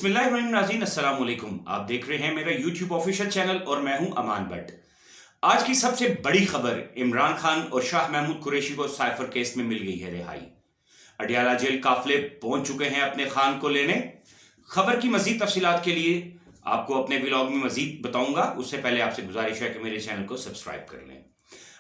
नाज़रीन अस्सलाम वालेकुम। आप देख रहे हैं मेरा यूट्यूब ऑफिशियल चैनल और मैं हूं अमान भट्ट। आज की सबसे बड़ी खबर, इमरान खान और शाह महमूद कुरैशी को साइफर केस में मिल गई है रिहाई। अडयाला जेल काफिले पहुंच चुके हैं अपने खान को लेने। खबर की मजीद तफसीलात के लिए आपको अपने व्लॉग में मजीद बताऊंगा, उससे पहले आपसे गुजारिश है कि मेरे चैनल को सब्सक्राइब कर लें।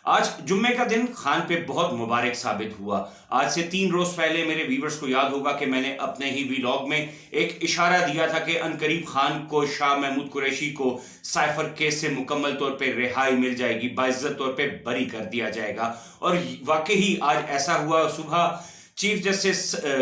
आज जुम्मे का दिन खान पे बहुत मुबारक साबित हुआ। आज से 3 रोज पहले मेरे व्यूवर्स को याद होगा कि मैंने अपने ही व्लॉग में एक इशारा दिया था कि अनकरीब खान को, शाह महमूद कुरैशी को साइफर केस से मुकम्मल तौर पे रिहाई मिल जाएगी, बाइज्जत तौर पे बरी कर दिया जाएगा। और वाकई आज ऐसा हुआ। सुबह चीफ जस्टिस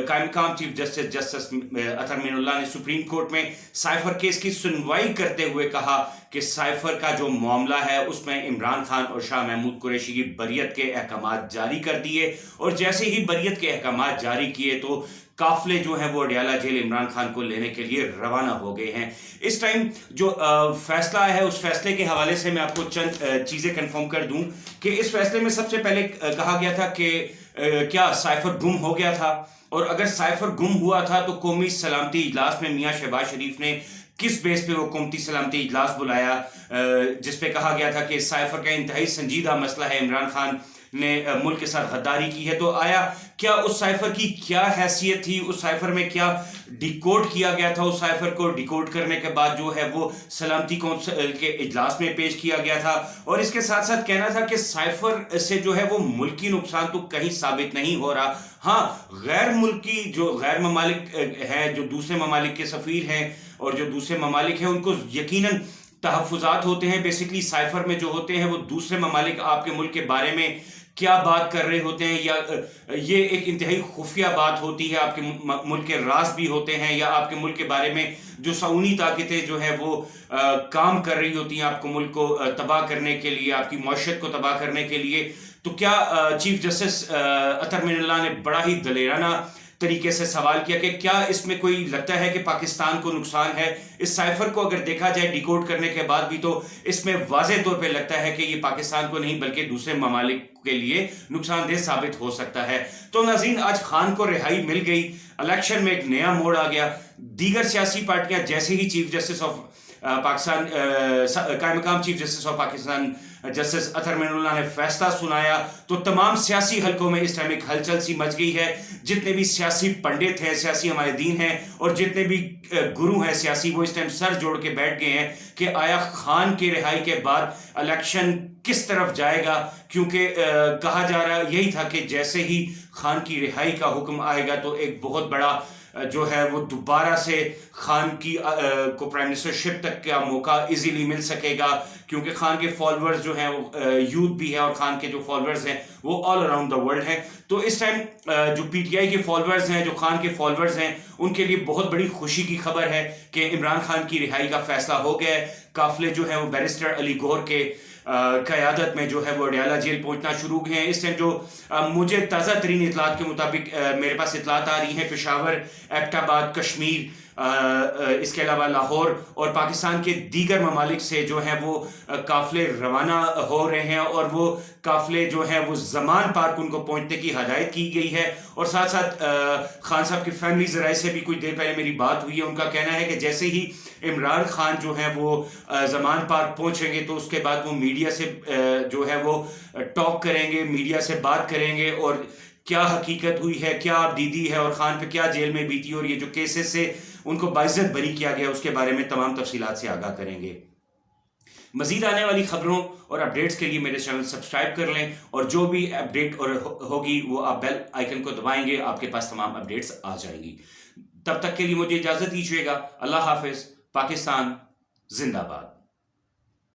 कायम मकाम चीफ जस्टिस अतहर मीनुल्लाह ने सुप्रीम कोर्ट में साइफर केस की सुनवाई करते हुए कहा कि साइफर का जो मामला है उसमें इमरान खान और शाह महमूद कुरैशी की बरियत के अहकाम जारी कर दिए। और जैसे ही बरियत के अहकाम जारी किए तो काफिले जो हैं वो अडयाला जेल इमरान खान को लेने के लिए रवाना हो गए हैं। इस टाइम जो फैसला है, उस फैसले के हवाले से मैं आपको चंद चीज़ें कंफर्म कर दूं कि इस फैसले में सबसे पहले कहा गया था कि क्या साइफर गुम हो गया था, और अगर साइफर गुम हुआ था तो कौमी सलामती इजलास में मियां शहबाज शरीफ ने किस बेस पे वो कौमी सलामती इजलास बुलाया, जिस पे कहा गया था कि साइफर का इंतहाई संजीदा मसला है, इमरान खान ने मुल्क के साथ गद्दारी की है। तो आया क्या उस साइफर की क्या हैसियत थी, उस साइफर में क्या डिकोड किया गया था, उस साइफर को डिकोड करने के बाद जो है वो सलामती कौंसिल के इजलास में पेश किया गया था। और इसके साथ साथ कहना था कि साइफर से जो है वो मुल्की नुकसान तो कहीं साबित नहीं हो रहा। हाँ, गैर मुल्की जो गैर ममालिक है, जो दूसरे ममालिक के सफ़ीर हैं और जो दूसरे ममालिक हैं, उनको यकीनन तहफ़्फ़ुज़ात होते हैं। बेसिकली साइफर में जो होते हैं वो दूसरे ममालिक आपके मुल्क के बारे में क्या बात कर रहे होते हैं, या ये एक इंतहाई खुफिया बात होती है, आपके मुल्क के राज भी होते हैं, या आपके मुल्क के बारे में जो सऊनी ताकतें जो है वो काम कर रही होती हैं आपको मुल्क को तबाह करने के लिए, आपकी मौशत को तबाह करने के लिए। तो क्या चीफ जस्टिस अतहर मीनुल्लाह ने बड़ा ही दलेराना तरीके से सवाल किया कि क्या इसमें कोई लगता है कि पाकिस्तान को नुकसान है। इस साइफर को अगर देखा जाए डिकोड करने के बाद भी तो इसमें वाज़ेह तौर पे लगता है कि ये पाकिस्तान को नहीं बल्कि दूसरे ममालिक के लिए नुकसानदेह साबित हो सकता है। तो नाज़रीन, आज खान को रिहाई मिल गई, इलेक्शन में एक नया मोड़ आ गया। दीगर सियासी पार्टियां जैसे ही चीफ जस्टिस ऑफ पाकिस्तान कायम मकाम chief justice of Pakistan justice Athar Minallah ने फैसला सुनाया तो तमाम सियासी हलकों में इस टाइम एक हलचल सी मच गई है। जितने भी सियासी पंडित हैं, सियासी हमारे दीन हैं और जितने भी गुरु हैं सियासी, वो इस टाइम सर जोड़ के बैठ गए हैं कि आया खान की रिहाई के बाद इलेक्शन किस तरफ जाएगा। क्योंकि कहा जा रहा यही था कि जैसे ही खान की रिहाई का हुक्म आएगा तो एक बहुत बड़ा जो है वो दोबारा से खान की को प्राइम मिनिस्टरशिप तक का मौका इजीली मिल सकेगा। क्योंकि खान के फॉलोअर्स जो हैं वो यूथ भी है और खान के जो फॉलोअर्स हैं वो ऑल अराउंड द वर्ल्ड हैं। तो इस टाइम जो पीटीआई के फॉलोअर्स हैं, जो खान के फॉलोअर्स हैं, उनके लिए बहुत बड़ी खुशी की खबर है कि इमरान खान की रिहाई का फैसला हो गया है। काफिले जो है वो बैरिस्टर अली गौहर के क़यादत में जो है वो अडयाला जेल पहुंचना शुरू हुए हैं। इस टाइम जो मुझे ताज़ा तरीन इतलात के मुताबिक मेरे पास इतलात आ रही हैं, पेशावर, एबटाबाद, कश्मीर, इसके अलावा लाहौर और पाकिस्तान के दीगर ममालिक से जो हैं वो काफ़िले रवाना हो रहे हैं। और वो काफ़िले जो हैं वो ज़मान पार्क उनको पहुंचने की हदायत की गई है। और साथ साथ खान साहब की फैमिली ज़राए से भी कुछ देर पहले मेरी बात हुई है। उनका कहना है कि जैसे ही इमरान खान जो है वो ज़मान पार्क पहुंचेंगे तो उसके बाद वो मीडिया से जो है वो टॉक करेंगे, मीडिया से बात करेंगे और क्या हकीकत हुई है, क्या दीदी है और खान पे क्या जेल में बीती और ये जो केसेस से उनको बाइज्जत बरी किया गया उसके बारे में तमाम तफसीलात से आगाह करेंगे। मजीद आने वाली खबरों और अपडेट्स के लिए मेरे चैनल सब्सक्राइब कर लें और जो भी अपडेट और होगी वो आप बेल आइकन को दबाएंगे, आपके पास तमाम अपडेट्स आ जाएंगी। तब तक के लिए मुझे इजाज़त दीजिएगा। अल्लाह हाफिज़। पाकिस्तान जिंदाबाद।